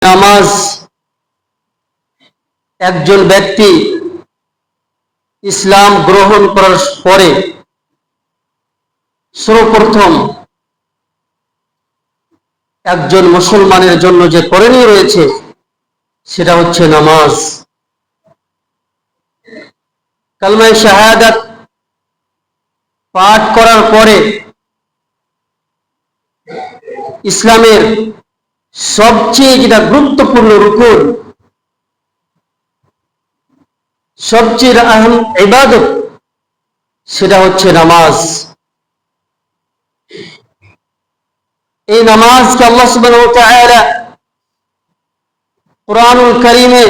নামাজ একজন ব্যক্তি ইসলাম গ্রহণ করার পরে সর্বপ্রথম একজন মুসলমানের জন্য যে করণীয় রয়েছে সেটা হচ্ছে নামাজ। কালমায়ে শাহাদাত পাঠ করার পরে ইসলামের সবচেয়ে যেটা গুরুত্বপূর্ণ রুকুন, সবচেয়ে আহম ইবাদত, সেটা হচ্ছে নামাজ। এই নামাজকে আল্লাহ সুবহানাহু ওয়া তাআলা কুরআনুল কারীমে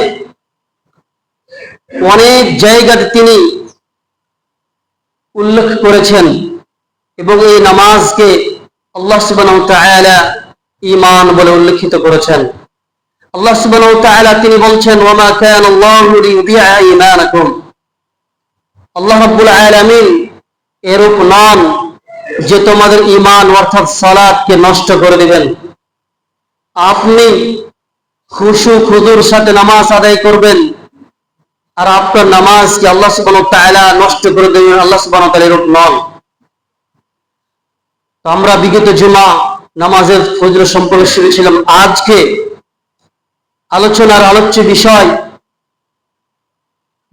অনেক জায়গাতে তিনি উল্লেখ করেছেন এবং এই নামাজকে আল্লাহ সুবহানাহু ওয়া তাআলা ঈমান বলে উল্লেখিত করেছেন। আল্লাহ সুবহানাহু ওয়া তাআলা তিনি বলছেন, ওয়া মা কানা আল্লাহু লিইউদিআ ঈমানাকুম। আল্লাহ রাব্বুল আলামিন এরূপ নন যে তোমাদের ঈমান অর্থাৎ সালাতকে নষ্ট করে দিবেন। আপনি খুশু খুদুর সাথে নামাজ আদায় করবেন আর আপনার নামাজকে আল্লাহ সুবহানাহু ওয়া তাআলা নষ্ট করে দেবেন, আল্লাহ সুবহানাহু ওয়া তাআলা এরূপ নন। তো আমরা বিগত জুমা নামাজের ফজিলত সম্পর্কে শুনেছিলাম। আজকে আলোচনার আলোচ্য বিষয়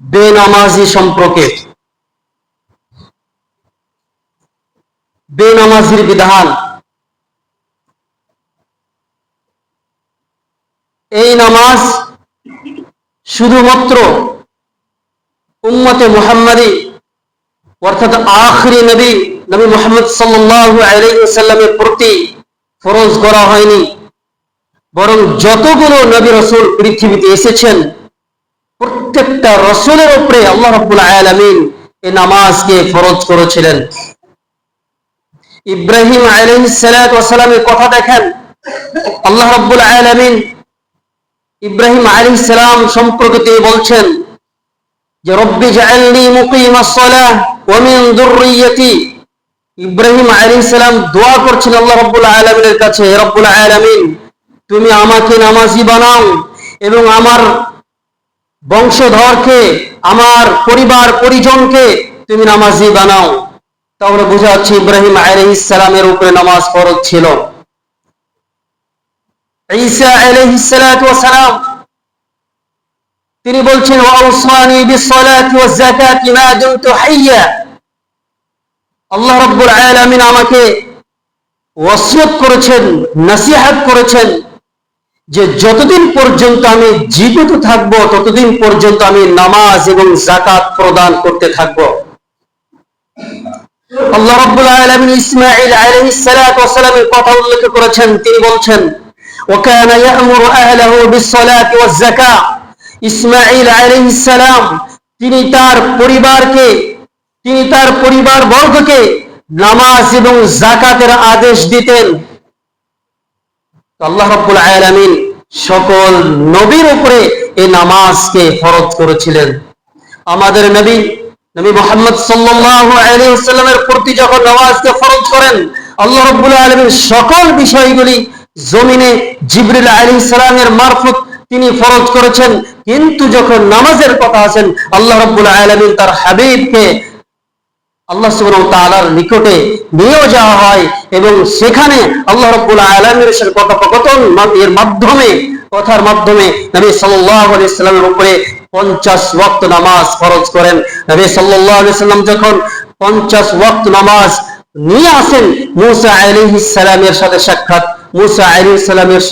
বেনামাজি সম্পর্কে, বেনামাজির বিধান। এই নামাজ শুধুমাত্র উম্মতে মুহাম্মাদি অর্থাৎ আখিরি নবী মুহাম্মদ সাল্লাল্লাহু আলাইহি ওয়াসাল্লামের প্রতি ফরজ করা হয়নি, বরং যতগুলো নবী রাসূল পৃথিবীতে এসেছেন প্রত্যেকটা রাসূলের উপরে আল্লাহ রাব্বুল আলামিন এই নামাজকে ফরজ করেছিলেন। ইব্রাহিম আলাইহিস সালাতু ওয়াস সালামের কথা দেখেন, আল্লাহ রাব্বুল আলামিন ইব্রাহিম আলাইহিস সালাম সম্পর্কে তিনি বলছেন যে রব্বি জাআলনি মুকিমাস সালাহ ওয়া মিন যুররিয়্যতি। ইব্রাহিম আলাইহিস সালাম দোয়া করছেন আল্লাহ রাব্বুল আলামিনের কাছে, হে রব্বুল আলামিন তুমি আমাকে নামাজি বানাও এবং আমার বংশধরকে, আমার পরিবার পরিজনকে তুমি নামাজি বানাও। তাহলে বোঝা যাচ্ছে ইব্রাহিম আলাইহিস সালামের উপরে নামাজ ফরজ ছিল। ঈসা আলাইহিস সালাতু ওয়াস সালাম তিনি বলছেন ওয়াউসানি বিসসালাতি ওয়াজ যাকাতি মা দুমতু হাইয়া। আল্লাহ রাব্বুল আলামিন আমাকে ওয়াসিয়ত করেছেন, নসিহত করেছেন যে যতদিন পর্যন্ত আমি জীবিত থাকব ততদিন পর্যন্ত আমি নামাজ এবং যাকাত প্রদান করতে থাকব। আল্লাহ রাব্বুল আলামিন ইসমাঈল আলাইহিস সালাতু ওয়াস সালামের কথা উল্লেখ করেছেন, তিনি বলছেন ওয়া কানা ইয়া'মুরু আহলাহু বিসসালাতি ওয়াজ যাকাত। ইসমাঈল আলাইহিস সালাম তিনি তার পরিবার বর্গকে নামাজ এবং যাকাতের আদেশ দিতেন। আল্লাহ রাব্বুল আলামিন সকল নবীর উপরে এই নামাজকে ফরজ করেছিলেন। আমাদের নবী মুহাম্মদ সাল্লাল্লাহু আলাইহি ওয়াসাল্লামের প্রতি যখন নামাজকে ফরজ করেন, আল্লাহ রাব্বুল আলামিন সকল বিষয়গুলি জমিনে জিবরিল আলাইহিস সালামের মারফত তিনি ফরজ করেছেন। কিন্তু যখন নামাজের কথা আসেন, আল্লাহ রাব্বুল আলামিন তার হাবিবকে আল্লাহ সুবহানাহু ওয়া তাআলার নিকটে নিয়ে যাওয়া হয় এবং সেখানে আল্লাহ রাব্বুল আলামিনের সাথে কথোপকথন এর মাধ্যমে নবী সাল্লাল্লাহু আলাইহি ওয়াসাল্লামের উপরে 50 ওয়াক্ত নামাজ ফরজ করেন। নবী সাল্লাল্লাহু আলাইহি ওয়াসাল্লাম যখন 50 ওয়াক্ত নামাজ নিয়ে আসেন, মূসা আলাইহিস সালামের সাথে সাক্ষাৎ, মূসা আলাইহিস সালামের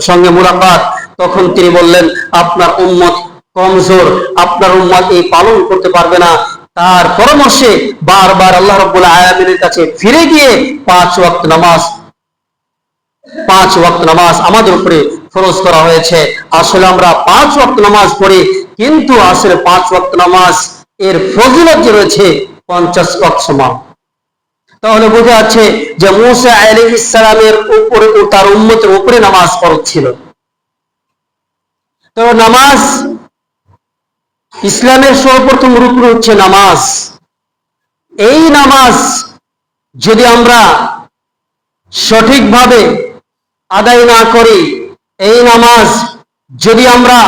সঙ্গে মুলাকাত, তখন তিনি বললেন আপনার উম্মত কমজোর, আপনার উম্মত এই পালন করতে পারবে না। তার পরামর্শে বারবার আল্লাহ রাব্বুল আলামিনের কাছে ফিরে গিয়ে 5 ওয়াক্ত নামাজ আমাদের উপরে ফরজ করা হয়েছে। আসলে আমরা 5 ওয়াক্ত নামাজ পড়ি, কিন্তু আসলে 5 ওয়াক্ত নামাজ এর ফজিলত যে রয়েছে 50 ওয়াক্ত সমান। তাহলে বোঝা যাচ্ছে যে মূসা আলাইহিস সালামের উপরে ও তার উম্মতের উপরে নামাজ ফরজ ছিল। তো নামাজ ইসলামের সর্বপ্রথম রুকন হচ্ছে নামাজ। এই নামাজ যদি আমরা সঠিকভাবে আদায় না করি এই নামাজ যদি আমরা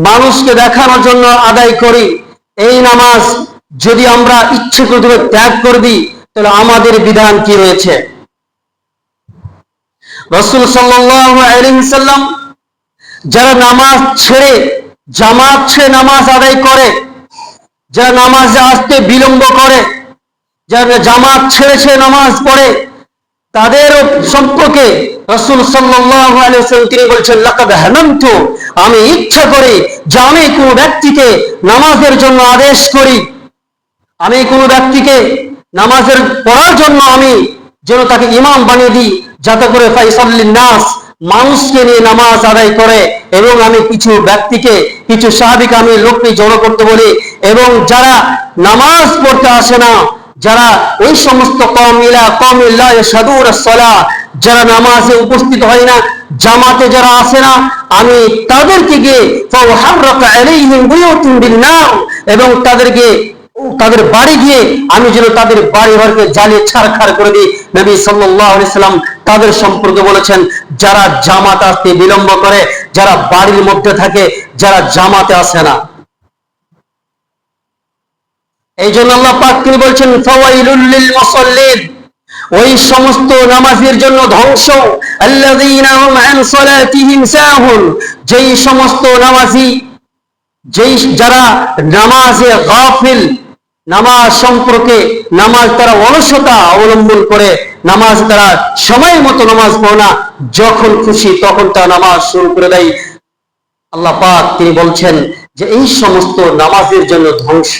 মানুষকে দেখানোর জন্য আদায় করি, এই নামাজ যদি আমরা ইচ্ছাকৃতভাবে ত্যাগ করে দিই, তাহলে আমাদের বিধান কি রয়েছে? রাসূল সাল্লাল্লাহু আলাইহি ওয়াসাল্লাম যারা নামাজ ছেড়ে, জামাত ছেড়ে নামাজ আদায় করে, যারা নামাজে আসতে বিলম্ব করে, যারা জামাত ছেড়ে ছেড়ে নামাজ পড়ে, তাদের সম্পর্কে রাসূল সাল্লাল্লাহু আলাইহি ওয়াসাল্লাম তিনি বলেছেন, লাকাদ হানামতু, আমি ইচ্ছা করে যে আমি কোনো ব্যক্তিকে নামাজের জন্য আদেশ করি, আমি কোনো ব্যক্তিকে নামাজের পড়ার জন্য আমি যেন তাকে ইমাম বানিয়ে দিই, যাতে করে ফাইসাল্লিন নাস, মানুষকে নিয়ে নামাজ আদায় করে, এবং আমি কিছু ব্যক্তিকে, কিছু সাহাবীকে আমি লোককে জড়ো করতে বলি, এবং যারা নামাজ পড়তে আসে না, যারা ওই সমস্ত কওমিল্লাহ ইয়াশহাদুনা সালাহ, যারা নামাজে উপস্থিত হয় না, জামাতে যারা আসে না, আমি তাদেরকে গিয়ে ফাউহাররাকা আলাইহিম বুয়ুতুন বিন-নার, এবং তাদেরকে তাদের বাড়ি গিয়ে আমি যেন তাদের বাড়ি ঘরকে জ্বালিয়ে ছারখার করে দিই। নবী সাল্লাল্লাহু আলাইহি সাল্লাম তাদের সম্পর্কে বলেছেন, যারা জামাত আসতে বিলম্ব করে, যারা বাড়ির মধ্যে থাকে, যারা জামাতে আসে না। এই জন্য আল্লাহ পাক তিনি বলছেন, ফাওয়াইলুল লিল মুসাল্লিন, ওই সমস্ত নামাজীর জন্য ধ্বংস, আল্লাযীনা হুম আন সালাতিহিম সাহুন, যেই সমস্ত নামাজী, যারা নামাজে গাফিল, নামাজ সম্পর্কে, নামাজ তারা অলসতা অবলম্বন করে, নামাজ তারা সময় মতো নামাজ পড়ে না, যখন খুশি তখন তারা নামাজ শুরু করে দেয়। আল্লাহ পাক তিনি বলছেন যে এই সমস্ত নামাজের জন্য ধ্বংস।